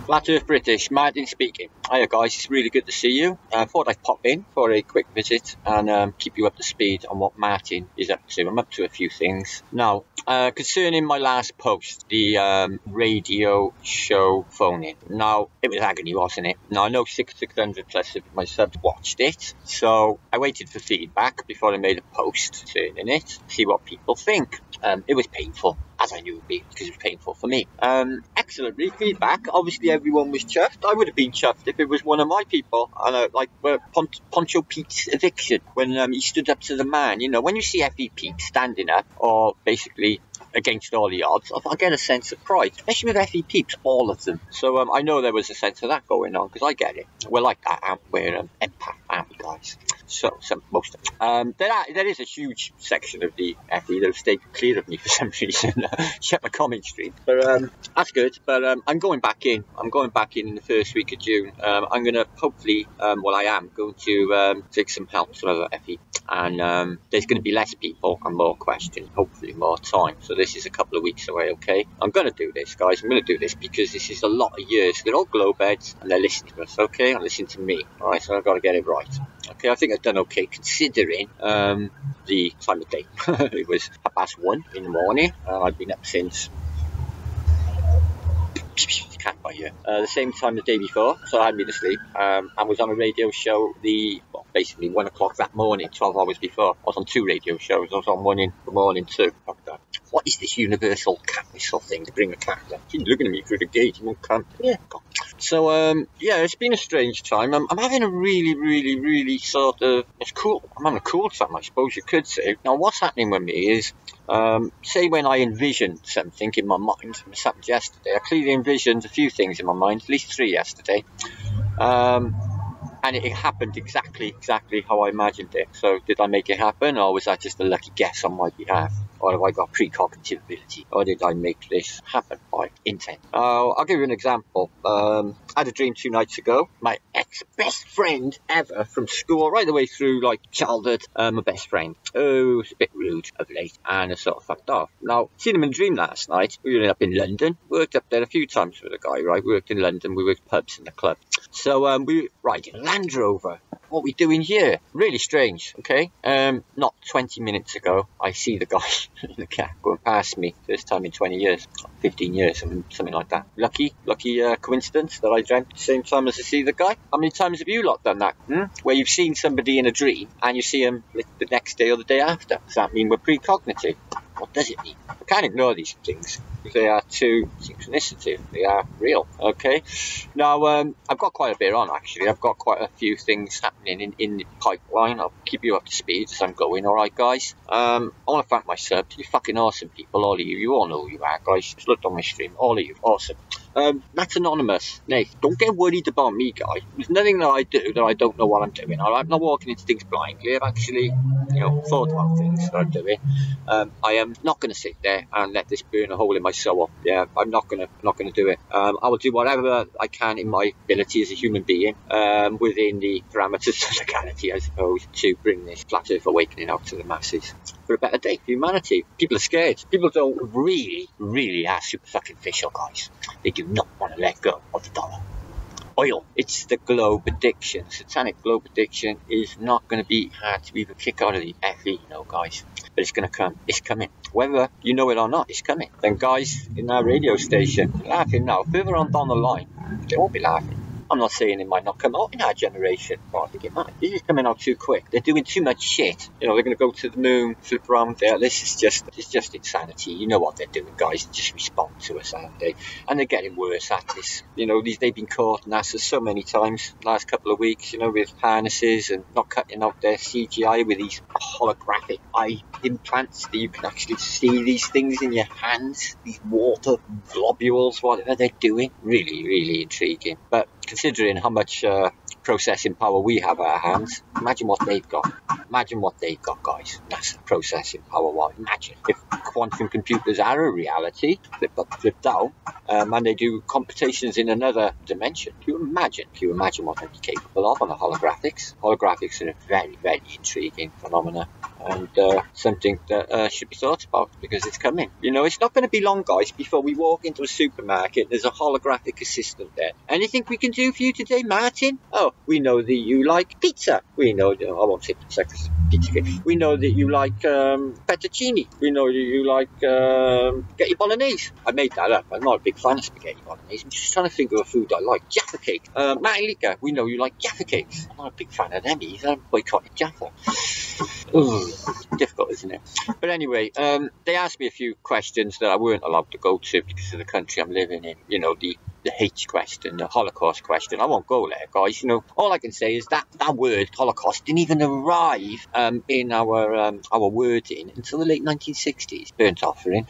Flat Earth British, Martin speaking. Hiya guys, it's really good to see you. I thought I'd pop in for a quick visit and keep you up to speed on what Martin is up to. I'm up to a few things. Now, concerning my last post, the radio show phone-in. Now, it was agony, wasn't it? Now, I know 600 plus of my subs watched it, so I waited for feedback before I made a post concerning it, see what people think. It was painful, as I knew it would be, because it was painful for me. Excellent feedback. Obviously, everyone was chuffed. I would have been chuffed if it was one of my people. Like Poncho Pete's eviction, when he stood up to the man. You know, when you see F.E. Pete standing up, or basically against all the odds, I get a sense of pride, especially with F.E. Peeps, all of them. So I know there was a sense of that going on, because I get it. We're like that, aren't we? We're empath, aren't we, guys? So most of them. There is a huge section of the FE that have stayed clear of me for some reason. Shut my comment stream. But that's good. But I'm going back in. I'm going back in the first week of June. I'm going to hopefully, I am going to take some help from other FE. And there's going to be less people and more questions, hopefully more time. So this is a couple of weeks away, okay? I'm going to do this, guys. I'm going to do this because this is a lot of years. They're all glowbeds and they're listening to us, okay? And listening to me, all right? So I've got to get it right. Okay, I think I've done okay considering the time of day. It was 1:30 in the morning. I've been up since the same time the day before, so I hadn't been asleep, and was on a radio show basically 1 o'clock that morning, 12 hours before. I was on 2 radio shows. I was on one in the morning too. What is this universal cat whistle thing to bring a cat there? She's looking at me through the gate. He won't come. Yeah, God. So, it's been a strange time. I'm having a really sort of, it's cool. I'm having a cool time, I suppose you could say. Now, what's happening with me is, say when I envisioned something in my mind, it happened yesterday. I clearly envisioned a few things in my mind, at least 3 yesterday. And it happened exactly how I imagined it. So did I make it happen, or was that just a lucky guess on my behalf? Or have I got precognitive ability? Or did I make this happen by intent? I'll give you an example. I had a dream 2 nights ago. My ex-best friend ever from school, right the way through like childhood, my best friend. Oh, it was a bit rude of late, and I sort of fucked off. Now, seen him in a dream last night. We were up in London. Worked up there a few times with a guy, right? We worked in London. We worked pubs in the club. So we were riding a Land Rover. What are we doing here? Really strange, okay? Not 20 minutes ago, I see the guy in the cab going past me. First time in 20 years, 15 years, something like that. Lucky coincidence that I dreamt at the same time as I see the guy. How many times have you lot done that? Where you've seen somebody in a dream and you see him the next day or the day after? Does that mean we're precognitive? What does it mean? I can't ignore these things because they are too synchronicity. They are real. Okay. Now, I've got quite a bit on actually. I've got quite a few things happening in the pipeline. I'll keep you up to speed as I'm going. All right, guys. I want to thank my subs. You're fucking awesome people. All of you. You all know who you are, guys. Just looked on my stream. All of you. Awesome. That's anonymous. Nate, don't get worried about me, guys. There's nothing that I do that I don't know what I'm doing. All right? I'm not walking into things blindly. I've actually, thought about things that I'm doing. I am not going to sit there and let this burn a hole in my soul. Yeah, I'm not going to do it. I will do whatever I can in my ability as a human being, within the parameters of legality, I suppose, to bring this flat Earth awakening out to the masses for a better day for humanity. People are scared. People don't really are super fucking official, guys. They do not want to let go of the dollar. Oil. It's the globe addiction. Satanic globe addiction is not going to be hard to even kick out of the FE, guys. But it's going to come. It's coming. Whether you know it or not, it's coming. Then guys in our radio station, laughing now. Further on down the line, they won't be laughing. I'm not saying it might not come out in our generation. Well, I think it might. This is coming out too quick. They're doing too much shit. They're going to go to the moon, flip around there. This is just insanity. You know what they're doing, guys. Just respond to us, aren't they? And they're getting worse at this. They've been caught NASA so many times last couple of weeks, with harnesses and not cutting out their CGI with these holographic eye implants that you can actually see these things in your hands, these water globules, whatever they're doing. Really intriguing. But considering how much processing power we have at our hands, imagine what they've got. Imagine what they've got, guys. That's processing power. Imagine if quantum computers are a reality, flip up, flip down, and they do computations in another dimension. Can you imagine what they'd be capable of on the holographics? Holographics are a very intriguing phenomenon. and something that should be thought about because it's coming. You know, it's not going to be long, guys, before we walk into a supermarket. There's a holographic assistant there. Anything we can do for you today, Martin? Oh, we know that you like pizza. We know that, I won't say pizza because pizza cake. We know that you like fettuccine. We know that you like spaghetti bolognese. I made that up. I'm not a big fan of spaghetti bolognese. I'm just trying to think of a food I like. Jaffa cake. Matilika, we know you like Jaffa cakes. I'm not a big fan of them either. I'm boycotting Jaffa. Ooh, difficult, isn't it? But anyway, they asked me a few questions that I weren't allowed to go to because of the country I'm living in. You know, the H question, the Holocaust question. I won't go there, guys. You know, all I can say is that word Holocaust didn't even arrive in our wording until the late 1960s. Burnt offering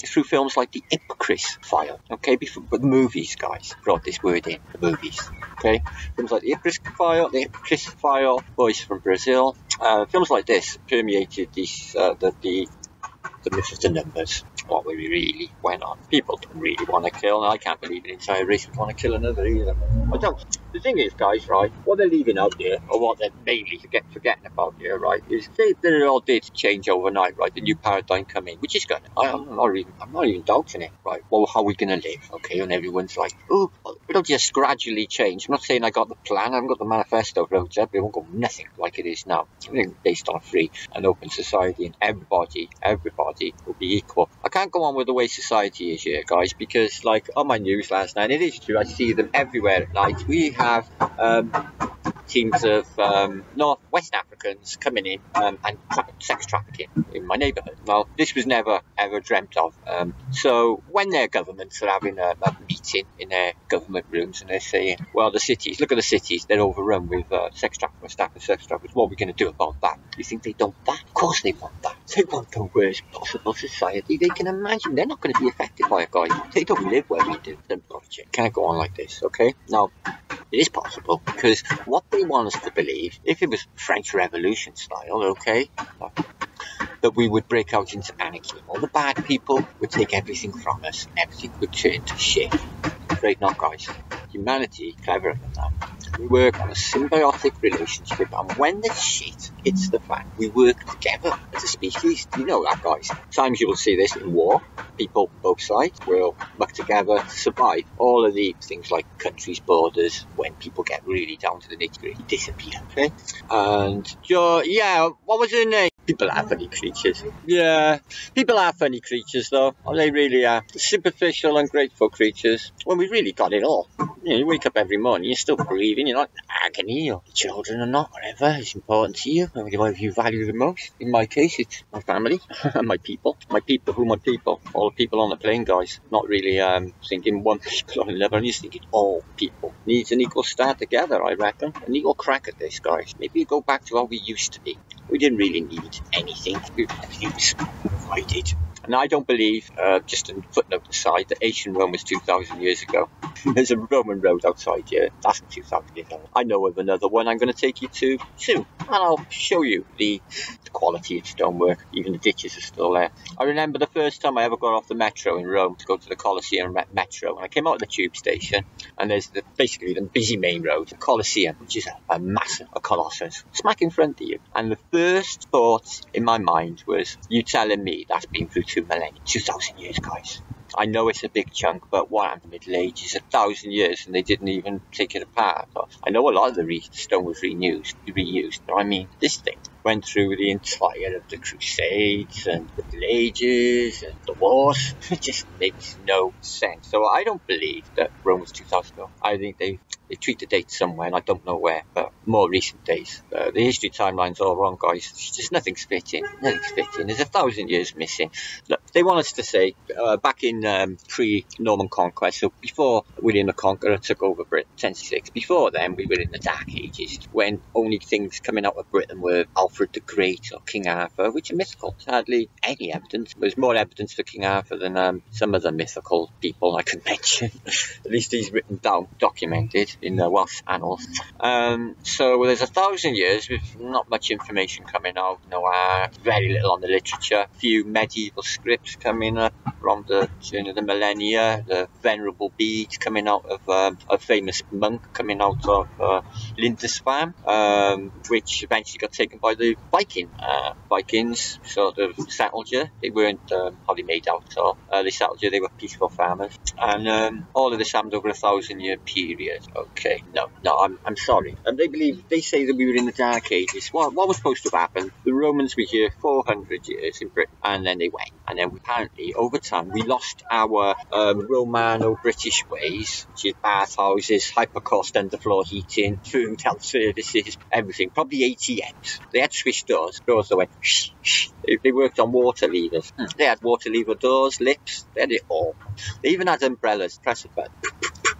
through films like the mp3 file. Okay, but the movies, guys, brought this word in. The movies. Okay, films like the mp3 file, Boys from Brazil. Films like this permeated the myth of the numbers. What we really went on. People don't really want to kill, and I can't believe an entire race would want to kill another either. I don't. The thing is, guys, right, what they're leaving out there, or what they're mainly forgetting about here, right, is that it all did change overnight, right, the new paradigm come in, which is good. I'm not even doubting it, right. Well, how are we going to live, okay, and everyone's like, oh, it'll just gradually change. I'm not saying I got the plan, I haven't got the manifesto wrote up, it won't go nothing like it is now. Everything based on a free and open society, and everybody will be equal. I can't go on with the way society is here, guys, because like on my news last night, it is true, I see them everywhere at night. We have teams of West Africans coming in and sex trafficking in my neighbourhood. Now, this was never ever dreamt of. So when their governments are having a meeting in their government rooms and they're saying, well, the cities, look at the cities, they're overrun with sex traffickers, staff of sex traffickers. What are we going to do about that? You think they don't want that? Of course they want that. They want the worst possible society they can imagine. They're not going to be affected by it, guys. They don't live where we do. They're logic. Can't go on like this, okay? Now, it is possible because what they want us to believe, if it was French Revolution style, okay, that we would break out into anarchy. All the bad people would take everything from us and everything would turn to shit. I'm afraid not, guys. Humanity, cleverer than that. We work on a symbiotic relationship, and when the shit hits the fan, we work together as a species. You know that, guys. Sometimes you will see this in war. People, both sides, will work together to survive. All of the things like countries, borders, when people get really down to the nitty-gritty, disappear. Okay? And, yeah, what was her name? People are funny creatures. Yeah, people are funny creatures, though. Oh, they really are. Superficial, ungrateful creatures. When we really got it all. You know, you wake up every morning, you're still breathing, you're not in agony, or your children are not, whatever is important to you, what you value the most. In my case, it's my family, and my people. My people, all the people on the plane, guys. Not really thinking one people on another, I'm just thinking all people. Needs an equal start together, I reckon. An equal crack at this, guys. Maybe go back to how we used to be. We didn't really need anything. Everything was provided. And I don't believe, just a footnote aside, that ancient Rome was 2,000 years ago. There's a Roman road outside here. That's 2,000 years old. I know of another one I'm going to take you to soon. And I'll show you the quality of stonework. Even the ditches are still there. I remember the first time I ever got off the metro in Rome to go to the Colosseum metro. And I came out of the tube station, and there's basically the busy main road, the Colosseum, which is a massive, a colossus, smack in front of you. And the first thought in my mind was, you telling me that's been through 2 millennia, 2,000 years, guys. I know it's a big chunk, but what happened in the Middle Ages, 1,000 years, and they didn't even take it apart. I know a lot of the stone was reused, but I mean, this thing went through the entire of the Crusades and the Middle Ages and the wars. It just makes no sense. So I don't believe that Rome was 2,000 ago. I think they tweaked the date somewhere, and I don't know where, but more recent days. The history timeline's all wrong, guys. It's just nothing's fitting. There's 1,000 years missing. Look, they want us to say, back in pre-Norman conquest, so before William the Conqueror took over Britain, 1066, before then we were in the Dark Ages, when only things coming out of Britain were Alfred the Great or King Arthur, which are mythical. Hardly any evidence. There's more evidence for King Arthur than some of the mythical people I could mention. At least he's written down, documented. in the Welsh annals. So there's 1,000 years with not much information coming out. Very little on the literature. A few medieval scripts coming up around the turn of the millennia. The venerable beads coming out of a famous monk coming out of Lindisfarne, which eventually got taken by the Vikings sort of settled here. They weren't how they made out, so they settled here. They were peaceful farmers, and all of this happened over a 1,000-year period. Okay, no, I'm sorry. And they say that we were in the Dark Ages. What was supposed to happen? The Romans were here 400 years in Britain, and then they went, and then apparently over time we lost our Romano-British ways, which is bathhouses, hypercost underfloor heating, food, health services, everything. Probably ATMs. They had swish doors that went shh, shh. They worked on water levers. They had water lever doors, lips. They had it all. They even had umbrellas. Press a button.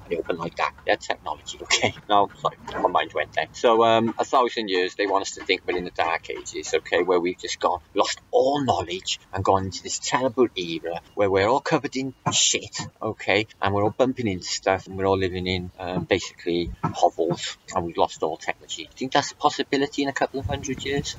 They open like that. They're technology, okay? No, sorry, my mind went there. So, 1,000 years, they want us to think we're in the Dark Ages, okay, where we've just lost all knowledge and gone into this terrible era where we're all covered in shit, okay, and we're all bumping into stuff and we're all living in, basically, hovels, and we've lost all technology. Do you think that's a possibility in a couple of 100 years?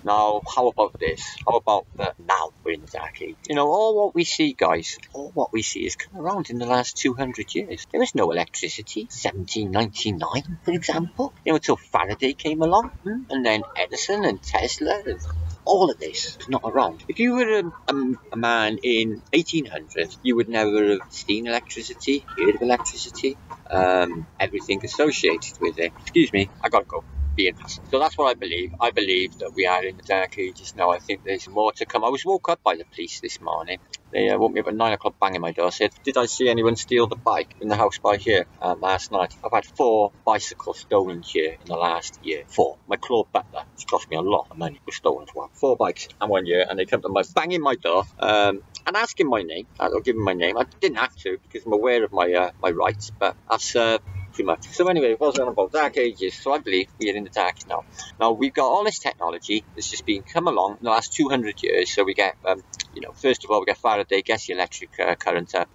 Now, how about this? How about now we're in the Dark Age? All what we see, guys, has come around in the last 200 years. There was no electricity, 1799, for example, until Faraday came along, and then Edison and Tesla, and all of this was not around. If you were a man in 1800, you would never have seen electricity, heard of electricity, everything associated with it. Excuse me, I gotta go. So that's what I believe. I believe that we are in the Dark Ages now. I think there's more to come. I was woke up by the police this morning. They woke me up at 9 o'clock, banging my door, said, did I see anyone steal the bike in the house by here last night? I've had 4 bicycles stolen here in the last year. 4. My claw butler, which cost me a lot of money, was stolen as well. 4 bikes in 1 year, and they come to banging my door and asking my name. I'll give them my name. I didn't have to because I'm aware of my rights, but that's too much. So anyway, it wasn't about Dark Ages, so I believe we are in the dark now. Now, we've got all this technology that's just been come along in the last 200 years, so we get, first of all, we get Faraday, gets the electric current up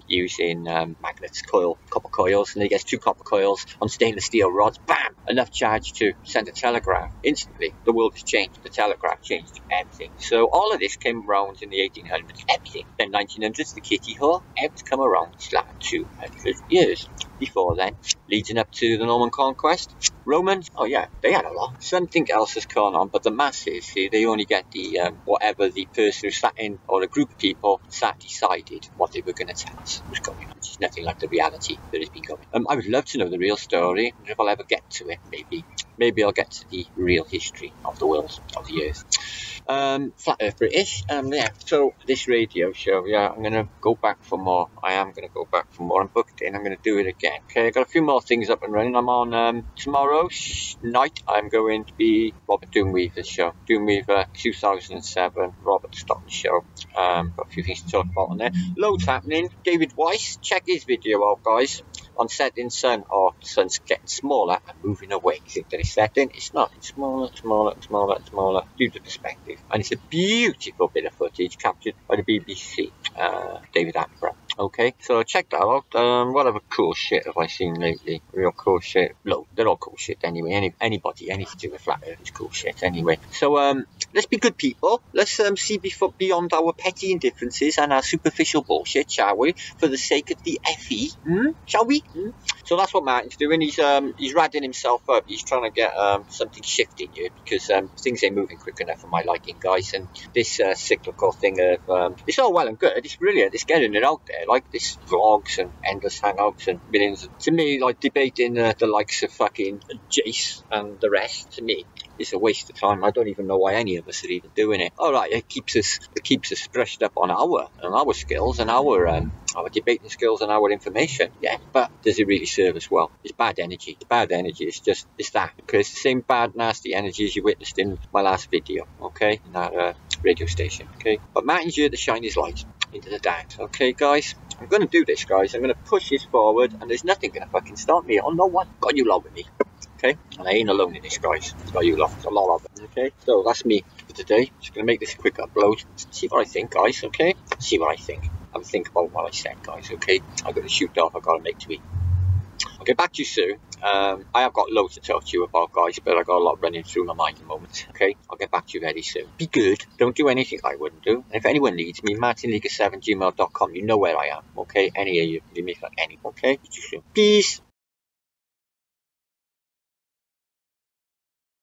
using magnets, copper coils, and he gets 2 copper coils on stainless steel rods, bam! Enough charge to send a telegraph. Instantly, the world has changed. The telegraph changed everything. So all of this came around in the 1800s, everything. Then 1900s, the kitty hawk, everything come around. It's like 200 years. Before then, leading up to the Norman conquest, Romans, oh yeah, they had a lot. Something else has gone on, but the masses, see, they only get the whatever the person who sat in, or a group of people decided what they were going to tell us was going on. It's nothing like the reality that has been going. I would love to know the real story. If I'll ever get to it, maybe I'll get to the real history of the world, of the earth. Flat Earth British, so this radio show, I'm going to go back for more. I am going to go back for more. I'm booked in, I'm going to do it again. Okay, I got a few more things up and running. I'm on tomorrow night, I'm going to be Robert Doomweaver's show. Doomweaver 2007, Robert Stockton show. Got a few things to talk about on there. Loads happening. David Weiss, check his video out, guys. On setting sun, or the sun's getting smaller and moving away. You think that it's setting? It's not. It's smaller due to perspective. And it's a beautiful bit of footage captured by the BBC, David Attenborough. Okay, so check that out. What other cool shit have I seen lately? Real cool shit. No, they're all cool shit anyway. Anything to do with Flat Earth is cool shit anyway. So let's be good people. Let's see beyond our petty indifferences and our superficial bullshit, shall we? For the sake of the FE, shall we? So that's what Martin's doing. He's radding himself up. He's trying to get something shifting here because things ain't moving quick enough for my liking, guys. And this cyclical thing of it's all well and good. It's brilliant. It's getting it out there. Like this vlogs and endless hangouts and millions. To me, like debating the likes of fucking Jace and the rest, to me, it's a waste of time. I don't even know why any of us are even doing it. All right, it keeps us brushed up on our skills and our debating skills and our information. Yeah, but does it really serve us well? It's bad energy. It's that. Okay, it's the same bad, nasty energy as you witnessed in my last video. Okay, in that radio station. Okay, but Martin's here to shine his light into the dark. Okay, guys, I'm going to do this, guys. I'm going to push this forward, and there's nothing going to fucking stop me. Oh, no one. Got you lot with me. Okay, and I ain't alone in this, guys. Got you lot. There's a lot of it. Okay, so that's me for today. Just going to make this a quick upload. See what I think, guys. Okay, see what I think. Have a think about what I said, guys. Okay, I've got to shoot off. I've got to make tweet. get back to you soon. I have got loads to talk to you about, guys, but I got a lot running through my mind at the moment. Okay, I'll get back to you very soon. Be good. Don't do anything I wouldn't do. And if anyone needs me, martinleague7gmail.com. You know where I am. Okay, any of you. You make like any. Okay, see you soon. Peace.